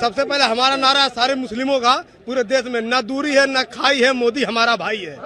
सबसे पहले हमारा नारा है सारे मुस्लिमों का पूरे देश में, न दूरी है न खाई है, मोदी हमारा भाई है।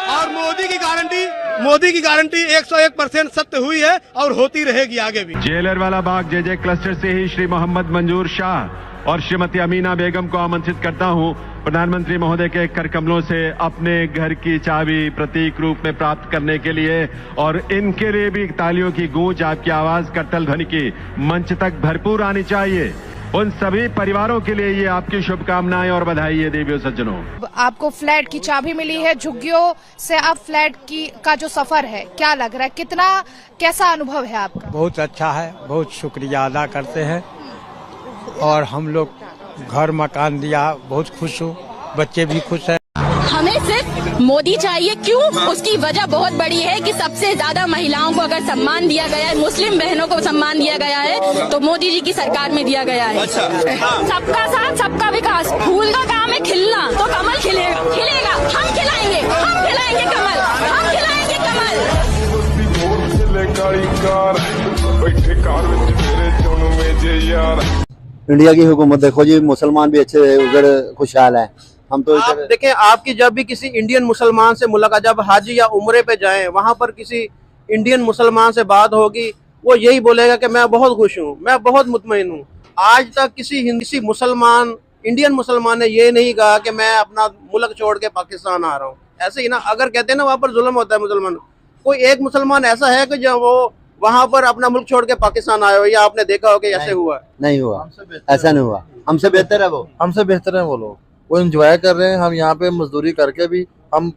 और मोदी की गारंटी 101% सत्य हुई है और होती रहेगी आगे भी। जेलर वाला बाग जेजे क्लस्टर से ही श्री मोहम्मद मंजूर शाह और श्रीमती अमीना बेगम को आमंत्रित करता हूं प्रधानमंत्री महोदय के कर कमलों से अपने घर की चाबी प्रतीक रूप में प्राप्त करने के लिए, और इनके लिए भी तालियों की गूंज, आपकी आवाज करतल ध्वनि की मंच तक भरपूर आनी चाहिए। उन सभी परिवारों के लिए ये आपकी शुभकामनाएं और बधाई है देवियों सज्जनों। आपको फ्लैट की चाबी मिली है, झुग्गियों से अब फ्लैट का जो सफर है क्या लग रहा है, कैसा अनुभव है आपका? बहुत अच्छा है, बहुत शुक्रिया अदा करते हैं और हम लोग घर मकान दिया, बहुत खुश हूँ, बच्चे भी खुश हैं। हमें सिर्फ मोदी चाहिए, क्यों? उसकी वजह बहुत बड़ी है कि सबसे ज्यादा महिलाओं को अगर सम्मान दिया गया है, मुस्लिम बहनों को सम्मान दिया गया है तो मोदी जी की सरकार में दिया गया है। सबका साथ सबका विकास, फूल का काम है खिलना तो कमल खिलेगा, हम खिलाएंगे कमल, हम खिलाएंगे कमल। इंडिया की हुकूमत देखो जी, मुसलमान भी अच्छे उधर खुशहाल है। हम तो आप देखें, आपकी जब भी किसी इंडियन मुसलमान से मुलाकात, जब हज या उम्रे पे जाएं, वहां पर किसी इंडियन मुसलमान से बात होगी, वो यही बोलेगा कि मैं बहुत खुश हूँ, मैं बहुत मुतमईन हूँ। आज तक किसी मुसलमान, इंडियन मुसलमान ने ये नहीं कहा कि मैं अपना मुल्क छोड़ के पाकिस्तान आ रहा हूँ। ऐसे ही ना, अगर कहते हैं ना वहाँ पर जुल्म होता है मुसलमान, कोई एक मुसलमान ऐसा है कि जब वो वहाँ पर अपना मुल्क छोड़ के पाकिस्तान आए हो, या आपने देखा हो कि ऐसे हुआ? नहीं हुआ, ऐसा नहीं हुआ। हमसे बेहतर है वो, हमसे बेहतर है वो लोग, वो एंजॉय कर रहे हैं। हम यहाँ पे मजदूरी करके भी हम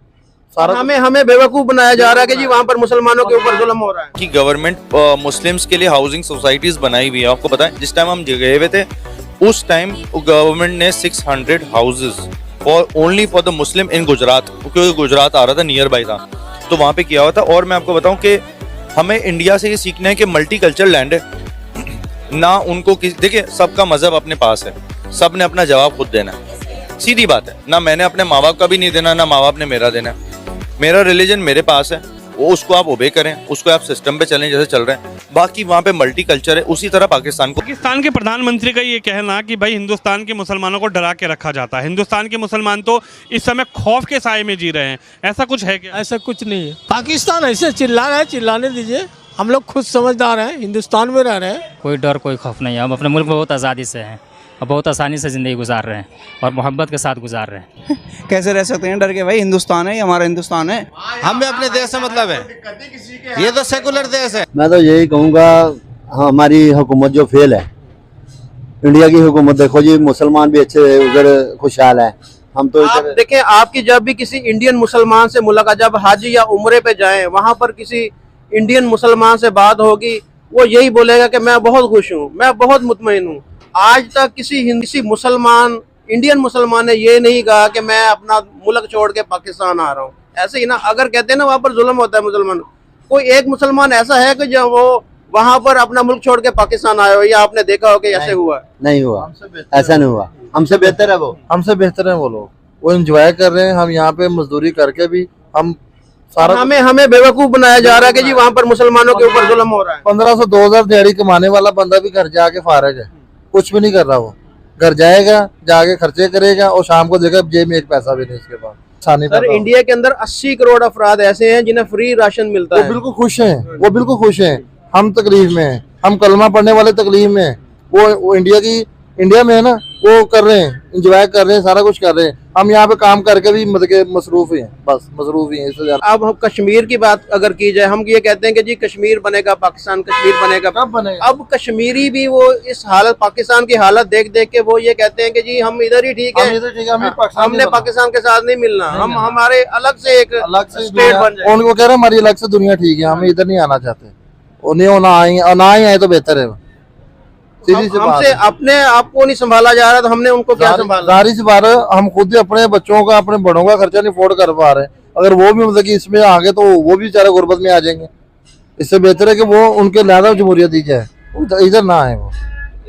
सारा हमें बेवकूफ बनाया जा रहा है कि जी वहाँ पर मुसलमानों के ऊपर जुल्म हो रहा है। कि गवर्नमेंट मुस्लिम्स के लिए हाउसिंग सोसाइटीज बनाई हुई है। आपको पता है जिस टाइम हम गए हुए थे उस टाइम गवर्नमेंट ने 600 houses only for the Muslim in Gujarat, क्योंकि गुजरात आ रहा था, नियर बाई था, तो वहाँ पे किया हुआ था। और मैं आपको बताऊँ कि हमें इंडिया से ये सीखना है कि मल्टी कल्चरल लैंड है ना, उनको देखिए सबका मजहब अपने पास है, सब ने अपना जवाब खुद देना है, सीधी बात है। ना मैंने अपने माँ बाप का भी नहीं देना, ना माँ बाप ने मेरा देना है। मेरा रिलीजन मेरे पास है, वो उसको आप ओबे करें, उसको आप सिस्टम पे चलें जैसे चल रहे हैं। बाकी वहाँ पे मल्टी कल्चर है, उसी तरह पाकिस्तान के प्रधानमंत्री का ये कहना कि भाई हिंदुस्तान के मुसलमानों को डरा के रखा जाता है, हिंदुस्तान के मुसलमान तो इस समय खौफ के साए में जी रहे हैं, ऐसा कुछ है क्या? ऐसा कुछ नहीं है। पाकिस्तान ऐसे चिल्ला रहा है, चिल्लाने दीजिए, हम लोग खुद समझदार हैं, हिंदुस्तान में रह रहे हैं, कोई डर कोई खौफ नहीं है। हम अपने मुल्क में बहुत आज़ादी से हैं और बहुत आसानी से ज़िंदगी गुजार रहे हैं और मोहब्बत के साथ गुजार रहे हैं। कैसे रह सकते हैं डर के? भाई हिंदुस्तान है, ये हमारा हिंदुस्तान है, हमें अपने देश से मतलब है, ये तो सेकुलर देश है। मैं तो यही कहूँगा, हमारी हुकूमत जो फेल है, इंडिया की हुकूमत देखो जी, मुसलमान भी अच्छे उधर खुशहाल है। हम तो आप देखें, आपकी जब भी किसी इंडियन मुसलमान से मुलाकात, जब हज या उम्रे पे जाएं, वहाँ पर किसी इंडियन मुसलमान से बात होगी, वो यही बोलेगा कि मैं बहुत खुश हूँ, मैं बहुत मुतमईन हूँ। आज तक किसी मुसलमान, इंडियन मुसलमान ने ये नहीं कहा कि मैं अपना मुल्क छोड़ के पाकिस्तान आ रहा हूँ। ऐसे ही ना, अगर कहते हैं ना वहाँ पर जुल्म होता है मुसलमान, कोई एक मुसलमान ऐसा है कि जब वो वहाँ पर अपना मुल्क छोड़ के पाकिस्तान आए हो, या आपने देखा हो कि ऐसे हुआ? नहीं हुआ, ऐसा नहीं हुआ। हमसे बेहतर है वो, हमसे बेहतर है वो लोग, वो एंजॉय कर रहे हैं। हम यहाँ पे मजदूरी करके भी हम सारा हमें बेवकूफ बनाया जा रहा है कि जी वहाँ पर मुसलमानों के ऊपर जुल्म हो रहा है। 1500-2000 दिहाड़ी कमाने वाला बंदा भी घर जाके फारग है, कुछ भी नहीं कर रहा। वो घर जाएगा, जाके खर्चे करेगा और शाम को देखा जेब में एक पैसा भी नहीं उसके पास। सर, इंडिया के अंदर 80 करोड़ अफराद ऐसे हैं जिन्हें फ्री राशन मिलता है। बिल्कुल खुश हैं, वो बिल्कुल खुश हैं। हम तकलीफ में हैं, हम कलमा पढ़ने वाले तकलीफ में हैं। वो इंडिया में है ना, वो कर रहे हैं, एंजॉय कर रहे हैं, सारा कुछ कर रहे हैं। हम यहाँ पे काम करके भी मतलब मसरूफ ही हैं, बस मसरूफ ही हैं, इससे ज्यादा। अब हम कश्मीर की बात अगर की जाए, हम ये कहते हैं कि जी कश्मीर बनेगा पाकिस्तान, कश्मीर बनेगा, कब बनेगा? अब कश्मीरी भी वो इस हालत, पाकिस्तान की हालत देख देख के वो ये कहते हैं कि जी हम इधर ही ठीक है, हमने पाकिस्तान के साथ नहीं मिलना, हम हमारे अलग से एक स्टेट बन जाए। उनको कह रहे हैं हमारी अलग से दुनिया ठीक है, हमें इधर नहीं आना चाहते, उन्हें ना ही आए तो बेहतर है। हमसे अपने आप को नहीं संभाला जा रहा, तो हमने उनको क्या संभाला? जारी से बार हम खुद ही अपने बच्चों का, अपने बड़ों का खर्चा नहीं अफोर्ड कर पा रहे। अगर वो भी मतलब कि इसमें आगे तो वो भी बेचारे गुर्बत में आ जाएंगे। इससे बेहतर है कि वो उनके लिहाजा जमहूरियत दी जाए, इधर ना आए वो।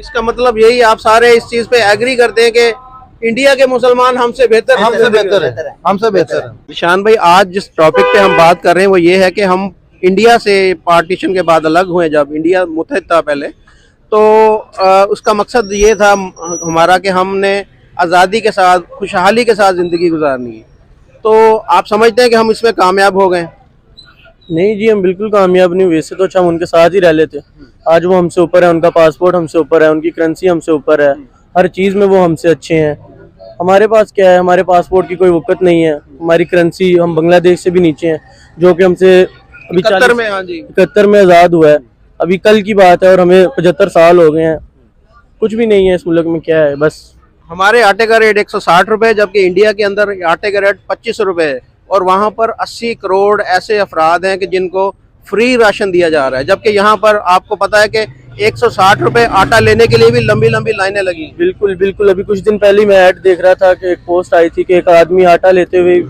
इसका मतलब यही, आप सारे इस चीज पे एग्री करते हैं कि इंडिया के मुसलमान हमसे बेहतर है, हमसे बेहतर है। निशान भाई, आज जिस टॉपिक पे हम बात कर रहे हैं वो ये है कि हम इंडिया से पार्टीशन के बाद अलग हुए, जब इंडिया मुत्तहिद था पहले, तो उसका मकसद ये था हमारा कि हमने आज़ादी के साथ खुशहाली के साथ ज़िंदगी गुजारनी है। तो आप समझते हैं कि हम इसमें कामयाब हो गए? नहीं जी, हम बिल्कुल कामयाब नहीं हुए। इससे तो अच्छा हम उनके साथ ही रह लेते। आज वो हमसे ऊपर है, उनका पासपोर्ट हमसे ऊपर है, उनकी करेंसी हमसे ऊपर है, हर चीज़ में वो हमसे अच्छे हैं। हमारे पास क्या है, हमारे पासपोर्ट की कोई वक़्त नहीं है, हमारी करेंसी, हम बांग्लादेश से भी नीचे हैं, जो कि हमसे अभी 71 में, हाँ जी 71 में आज़ाद हुआ है। अभी कल की बात है और हमें 75 साल हो गए हैं। कुछ भी नहीं है इस मुल्क में, क्या है बस। हमारे आटे का रेट 160 रुपये, जबकि इंडिया के अंदर आटे का रेट 25 रुपये है, और वहाँ पर 80 करोड़ ऐसे अफराद हैं कि जिनको फ्री राशन दिया जा रहा है, जबकि यहाँ पर आपको पता है कि 160 रुपये आटा लेने के लिए भी लंबी लंबी लाइनें लगी। बिल्कुल बिल्कुल, अभी कुछ दिन पहले मैं ऐड देख रहा था कि एक पोस्ट आई थी कि एक आदमी आटा लेते हुए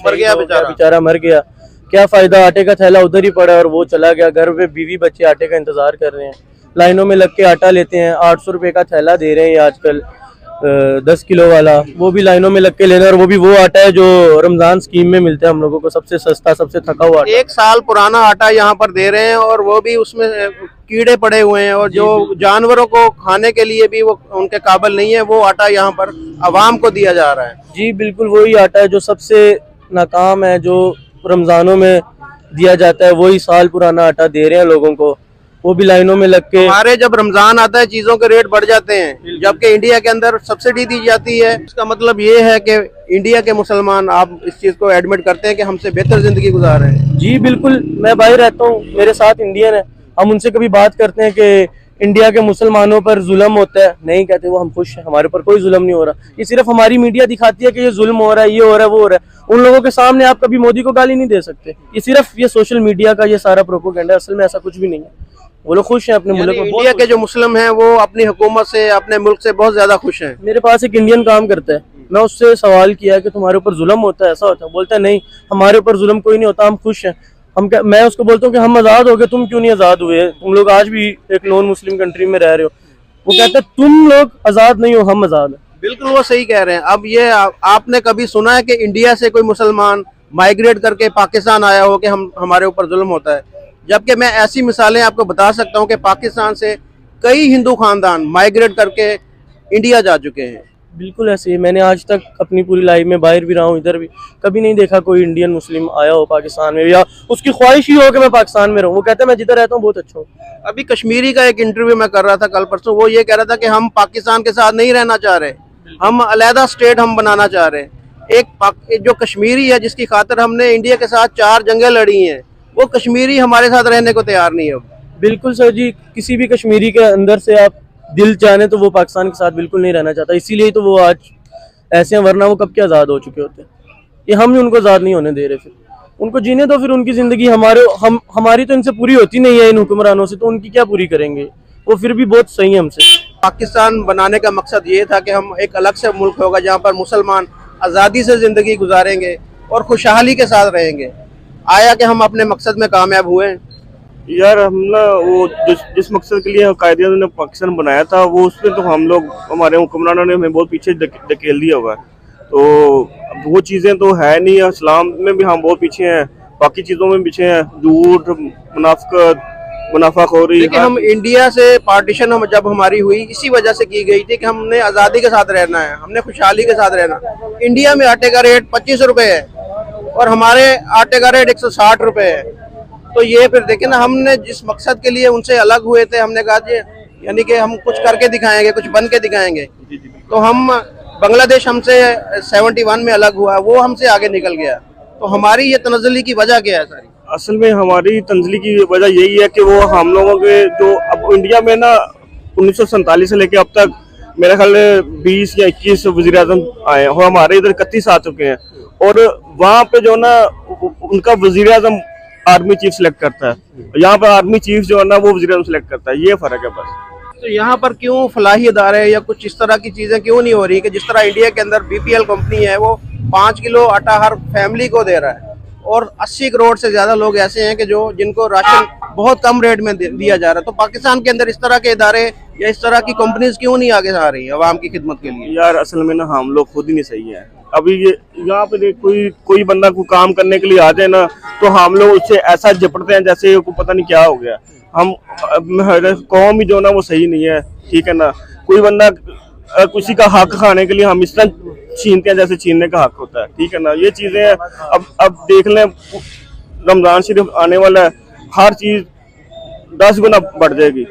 मर गया, बेचारा मर गया। क्या फ़ायदा, आटे का थैला उधर ही पड़ा और वो चला गया। घर पे बीवी बच्चे आटे का इंतज़ार कर रहे हैं, लाइनों में लग के आटा लेते हैं। 800 रुपये का थैला दे रहे हैं आजकल, 10 किलो वाला, वो भी लाइनों में लग के लेना। और वो भी वो आटा है जो रमज़ान स्कीम में मिलता है हम लोगों को, सबसे सस्ता, सबसे थका हुआ आटा। 1 साल पुराना आटा यहाँ पर दे रहे हैं, और वो भी उसमें कीड़े पड़े हुए हैं, और जो जानवरों को खाने के लिए भी वो उनके काबिल नहीं है, वो आटा यहाँ पर आवाम को दिया जा रहा है। जी बिल्कुल, वही आटा है जो सबसे नाकाम है, जो रमज़ानों में दिया जाता है, वही साल पुराना आटा दे रहे हैं लोगों को, वो भी लाइनों में लग के। हमारे जब रमजान आता है चीजों के रेट बढ़ जाते हैं, जबकि इंडिया के अंदर सब्सिडी दी जाती है। इसका मतलब ये है कि इंडिया के मुसलमान, आप इस चीज को एडमिट करते हैं कि हमसे बेहतर जिंदगी गुजार रहे हैं? जी बिल्कुल, मैं बाहर रहता हूँ, मेरे साथ इंडियन है, हम उनसे कभी बात करते हैं कि इंडिया के मुसलमानों पर जुल्म होता है, नहीं कहते वो हम खुश हैं, हमारे ऊपर कोई जुल्म नहीं हो रहा। ये सिर्फ हमारी मीडिया दिखाती है कि ये जुल्म हो रहा है, ये हो रहा है, वो हो रहा है। उन लोगों के सामने आप कभी मोदी को गाली नहीं दे सकते। ये सिर्फ ये सोशल मीडिया का ये सारा प्रोपेगेंडा है, असल में ऐसा कुछ भी नहीं है। वो लोग खुश हैं अपने मुल्क में। इंडिया के जो मुस्लिम हैं वो अपनी हुकूमत से, अपने मुल्क से बहुत ज्यादा खुश हैं। मेरे पास एक इंडियन काम करता है, मैं उससे सवाल किया कि तुम्हारे ऊपर जुल्म होता है, ऐसा होता है? बोलता है नहीं, हमारे ऊपर जुल्म कोई नहीं होता, हम खुश हैं। मैं उसको बोलता हूँ कि हम आज़ाद हो गए, तुम क्यों नहीं आज़ाद हुए? तुम लोग आज भी एक नॉन मुस्लिम कंट्री में रह रहे हो। वो कहता है तुम लोग आज़ाद नहीं हो, हम आज़ाद हैं। बिल्कुल वो सही कह रहे हैं। अब ये आपने कभी सुना है कि इंडिया से कोई मुसलमान माइग्रेट करके पाकिस्तान आया हो कि हमारे ऊपर जुल्म होता है? जबकि मैं ऐसी मिसालें आपको बता सकता हूँ कि पाकिस्तान से कई हिंदू खानदान माइग्रेट करके इंडिया जा चुके हैं। बिल्कुल ऐसे ही, मैंने आज तक अपनी पूरी लाइफ में, बाहर भी रहा हूँ, इधर भी, कभी नहीं देखा कोई इंडियन मुस्लिम आया हो पाकिस्तान में, या उसकी ख्वाहिश ही हो कि मैं पाकिस्तान में रहूँ। वो कहता है मैं जिधर रहता हूँ बहुत अच्छा हूँ। अभी कश्मीरी का एक इंटरव्यू मैं कर रहा था कल परसों, वो ये कह रहा था कि हम पाकिस्तान के साथ नहीं रहना चाह रहे, हम अलहदा स्टेट हम बनाना चाह रहे हैं। एक जो कश्मीरी है, जिसकी खातिर हमने इंडिया के साथ 4 जंगें लड़ी हैं, वो कश्मीरी हमारे साथ रहने को तैयार नहीं है। बिल्कुल सर जी, किसी भी कश्मीरी के अंदर से आप दिल जाने तो वो पाकिस्तान के साथ बिल्कुल नहीं रहना चाहता। इसीलिए तो वो आज ऐसे हैं, वरना वो कब के आज़ाद हो चुके होते। ये हम ही उनको आज़ाद नहीं होने दे रहे। फिर उनको जीने दो, फिर उनकी ज़िंदगी हमारी तो इनसे पूरी होती नहीं है, इन हुक्मरानों से, तो उनकी क्या पूरी करेंगे? वो फिर भी बहुत सही है हमसे। पाकिस्तान बनाने का मकसद ये था कि हम एक अलग से मुल्क होगा जहाँ पर मुसलमान आज़ादी से ज़िंदगी गुजारेंगे और खुशहाली के साथ रहेंगे। आया कि हम अपने मकसद में कामयाब हुए? यार हम ना वो जिस मकसद के लिए कायदे ने पाकिस्तान बनाया था, वो उसमें तो हम लोग, हमारे हुक्मरानों ने हमें बहुत पीछे धकेल दिया हुआ है। तो वो चीज़ें तो है नहीं। इस्लाम में भी हम बहुत पीछे हैं, बाकी चीज़ों में पीछे हैं, झूठ, मुनाफिकत, मुनाफाखोरी। लेकिन हम इंडिया से पार्टीशन जब हमारी हुई, इसी वजह से की गई थी कि हमने आज़ादी के साथ रहना है, हमने खुशहाली के साथ रहना। इंडिया में आटे का रेट 25 रुपये है और हमारे आटे का रेट 160 रुपये है। तो ये फिर देखें ना, हमने जिस मकसद के लिए उनसे अलग हुए थे, हमने कहा जी यानी कि हम कुछ करके दिखाएंगे, कुछ बन के दिखाएंगे। तो हम, बांग्लादेश हमसे 71 में अलग हुआ, वो हमसे आगे निकल गया। तो हमारी ये तनज़्ज़ुली की वजह क्या है सारी? असल में हमारी तंजली की वजह यही है कि वो हम लोगों के जो अब इंडिया में ना 1947 से लेके अब तक मेरा ख्याल 20 या 21 वज़ीर-ए-आज़म आए हैं, और हमारे इधर 31 आ चुके हैं। और वहाँ पे जो ना उनका वज़ीर-ए-आज़म आर्मी चीफ सेलेक्ट करता है, यहाँ पर आर्मी चीफ जो है ना वो वज़ीर-ए-आज़म सेलेक्ट करता है। ये फ़र्क है बस। तो यहाँ पर क्यों फलाही इदारे या कुछ इस तरह की चीज़ें क्यों नहीं हो रही कि जिस तरह इंडिया के अंदर BPL कंपनी है, वो 5 किलो आटा हर फैमिली को दे रहा है, और 80 करोड़ से ज़्यादा लोग ऐसे हैं कि जिनको राशन बहुत कम रेट में दिया जा रहा है। तो पाकिस्तान के अंदर इस तरह के इदारे या इस तरह की कंपनीज क्यों नहीं आगे आ रही है अवाम की खिदमत के लिए? यार असल में ना हम लोग खुद ही नहीं सही हैं। अभी ये यहाँ पे कोई बंदा को काम करने के लिए आ जाए ना, तो हम लोग उससे ऐसा झपटते हैं जैसे को पता नहीं क्या हो गया। हम कौम ही जो ना वो सही नहीं है, ठीक है ना। कोई बंदा किसी का हक खाने के लिए हम इस तरह छीनते हैं जैसे छीनने का हक होता है, ठीक है ना। ये चीजें अब देख लें, रमजान शरीफ आने वाला है, हर चीज 10 गुना बढ़ जाएगी।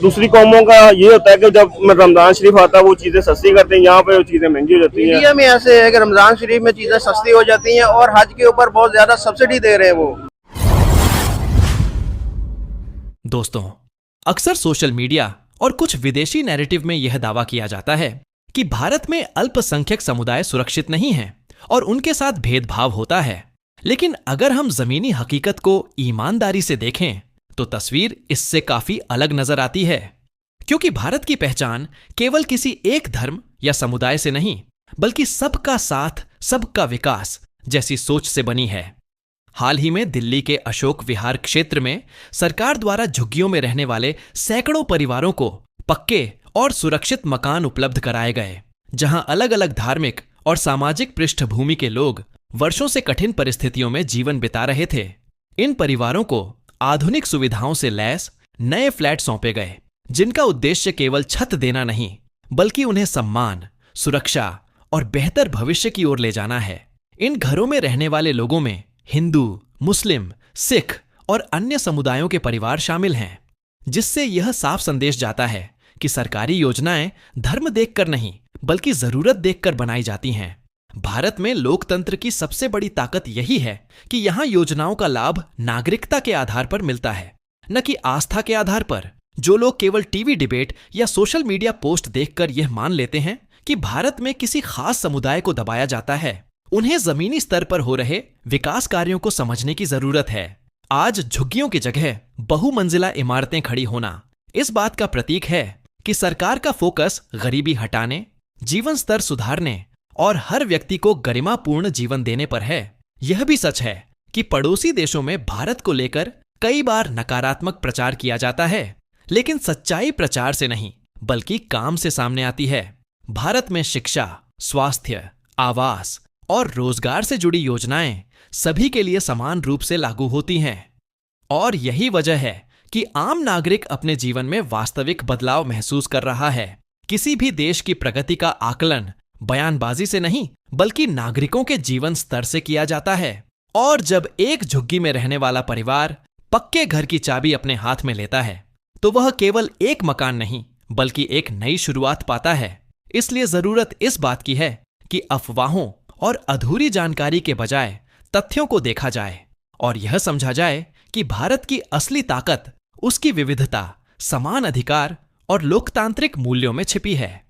दूसरी कौमों का ये होता है कि जब रमजान शरीफ आता है वो चीजें सस्ती करते हैं, यहाँ पे वो चीजें महंगी हो जाती हैं। इंडिया में ऐसे है कि रमजान शरीफ में चीजें सस्ती हो जाती हैं और हज के ऊपर बहुत ज्यादा सब्सिडी दे रहे हैं वो। दोस्तों, अक्सर सोशल मीडिया और कुछ विदेशी नैरेटिव में यह दावा किया जाता है कि भारत में अल्पसंख्यक समुदाय सुरक्षित नहीं हैं और उनके साथ भेदभाव होता है। लेकिन अगर हम जमीनी हकीकत को ईमानदारी से देखें तो तस्वीर इससे काफी अलग नजर आती है, क्योंकि भारत की पहचान केवल किसी एक धर्म या समुदाय से नहीं बल्कि सबका साथ सबका विकास जैसी सोच से बनी है। हाल ही में दिल्ली के अशोक विहार क्षेत्र में सरकार द्वारा झुग्गियों में रहने वाले सैकड़ों परिवारों को पक्के और सुरक्षित मकान उपलब्ध कराए गए, जहां अलग अलग धार्मिक और सामाजिक पृष्ठभूमि के लोग वर्षों से कठिन परिस्थितियों में जीवन बिता रहे थे। इन परिवारों को आधुनिक सुविधाओं से लैस नए फ्लैट सौंपे गए, जिनका उद्देश्य केवल छत देना नहीं बल्कि उन्हें सम्मान, सुरक्षा और बेहतर भविष्य की ओर ले जाना है। इन घरों में रहने वाले लोगों में हिंदू, मुस्लिम, सिख और अन्य समुदायों के परिवार शामिल हैं, जिससे यह साफ संदेश जाता है कि सरकारी योजनाएं धर्म देखकर नहीं बल्कि जरूरत देखकर बनाई जाती हैं। भारत में लोकतंत्र की सबसे बड़ी ताकत यही है कि यहां योजनाओं का लाभ नागरिकता के आधार पर मिलता है, न कि आस्था के आधार पर। जो लोग केवल टीवी डिबेट या सोशल मीडिया पोस्ट देखकर यह मान लेते हैं कि भारत में किसी खास समुदाय को दबाया जाता है, उन्हें जमीनी स्तर पर हो रहे विकास कार्यों को समझने की जरूरत है। आज झुग्गियों की जगह बहुमंजिला इमारतें खड़ी होना इस बात का प्रतीक है कि सरकार का फोकस गरीबी हटाने, जीवन स्तर सुधारने और हर व्यक्ति को गरिमापूर्ण जीवन देने पर है। यह भी सच है कि पड़ोसी देशों में भारत को लेकर कई बार नकारात्मक प्रचार किया जाता है, लेकिन सच्चाई प्रचार से नहीं बल्कि काम से सामने आती है। भारत में शिक्षा, स्वास्थ्य, आवास और रोजगार से जुड़ी योजनाएं सभी के लिए समान रूप से लागू होती हैं, और यही वजह है कि आम नागरिक अपने जीवन में वास्तविक बदलाव महसूस कर रहा है। किसी भी देश की प्रगति का आकलन बयानबाजी से नहीं बल्कि नागरिकों के जीवन स्तर से किया जाता है। और जब एक झुग्गी में रहने वाला परिवार पक्के घर की चाबी अपने हाथ में लेता है तो वह केवल एक मकान नहीं बल्कि एक नई शुरुआत पाता है। इसलिए जरूरत इस बात की है कि अफवाहों और अधूरी जानकारी के बजाय तथ्यों को देखा जाए और यह समझा जाए कि भारत की असली ताकत उसकी विविधता, समान अधिकार और लोकतांत्रिक मूल्यों में छिपी है।